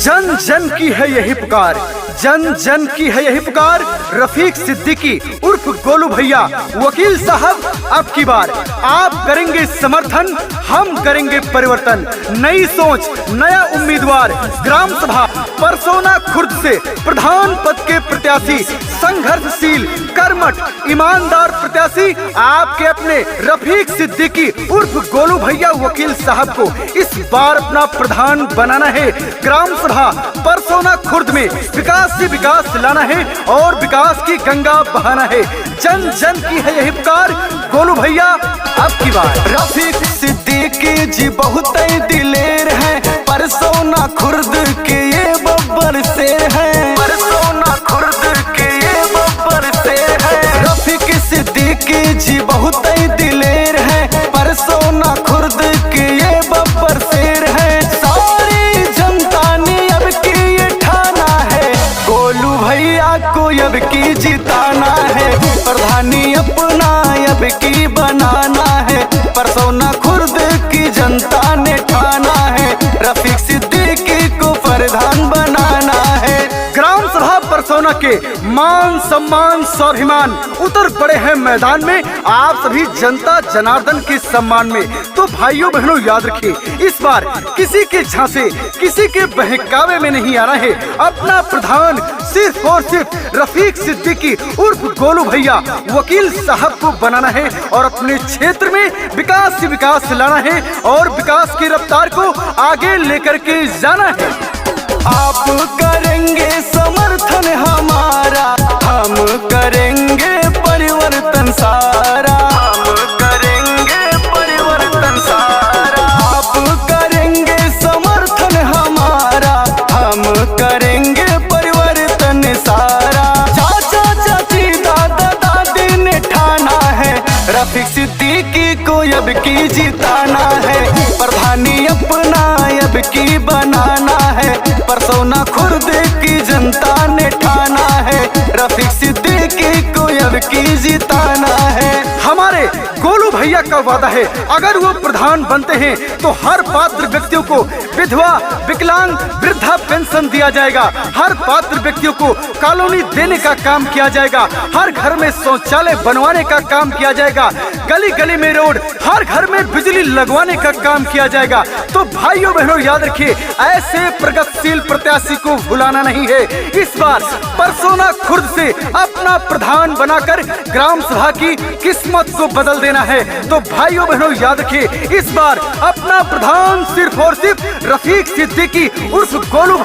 जन जन की है यही पुकार, जन जन की है यही पुकार। रफीक सिद्दीकी उर्फ गोलू भैया वकील साहब, अब की बार आप करेंगे समर्थन, हम करेंगे परिवर्तन। नई सोच, नया उम्मीदवार, ग्राम सभा परसोना खुर्द से प्रधान पद के प्रत्याशी, संघर्षशील, कर्मठ, ईमानदार प्रत्याशी आपके अपने रफीक सिद्दीकी उर्फ गोलू भैया वकील साहब को इस बार अपना प्रधान बनाना है। ग्राम सभा परसोना खुर्द में विकास से विकास लाना है और विकास की गंगा बहाना है। जन जन की है यही पुकार, गोलू भैया अब की बार। रफीक सिद्दीकी जी बहुत दिलेर हैं, परसोना खुर्द के ये बब्बर शेर हैं, परसोना खुर्द के ये बब्बर शेर हैं। रफीक सिद्दीकी जी बहुत दिलेर हैं, परसोना खुर्द के ये बब्बर शेर हैं। सारी जनता ने अब की ये ठाना है, गोलू भैया को अब की जिताना है। प्रधानी अपना अब की बनाना है, परसोना खुर्द की जनता ने ठाना है, रफीक सिद्दीकी को प्रधान बनाना है। ग्राम सभा परसोना के मान सम्मान स्वाभिमान उतर पड़े हैं मैदान में, आप सभी जनता जनार्दन के सम्मान में। तो भाइयों बहनों याद रखिए, इस बार किसी के झांसे, किसी के बहकावे में नहीं आना है। अपना प्रधान सिर्फ और सिर्फ रफीक सिद्दीकी उर्फ गोलू भैया वकील साहब को बनाना है और अपने क्षेत्र में विकास से विकास लाना है और विकास की रफ्तार को आगे लेकर के जाना है। आप करेंगे समर्थन हमारा, हम करेंगे परिवर्तन सारा, हम करेंगे परिवर्तन सारा। आप करेंगे समर्थन हमारा, हम करेंगे परिवर्तन सारा। चाचा चाची दादा दादी ने ठाना है, रफीक सिद्दीकी को अब की जिताना है। प्रधानी अपना अब की बनाना है, परसोना खुर्द की जनता ने ठाना है, रफीक सिद्दीकी को अब की जिताना है। हमारे गोलू भैया का वादा है, अगर वो प्रधान बनते हैं तो हर पात्र व्यक्तियों को विधवा, विकलांग, वृद्धा पेंशन दिया जाएगा। हर पात्र व्यक्तियों को कॉलोनी देने का काम किया जाएगा। हर घर में शौचालय बनवाने का काम किया जाएगा। गली गली में रोड, हर घर में बिजली लगवाने का काम किया जाएगा। तो भाइयों बहनों याद रखिए, ऐसे प्रगतिशील प्रत्याशी को भुलाना नहीं है। इस बार परसोना खुर्द से अपना प्रधान बनाकर ग्राम सभा की किस्मत को बदल देना है। तो भाइयों बहनों याद रखिए, इस बार अपना प्रधान सिर्फ और सिर्फ रफीक सिद्दीकी उर्फ गोलू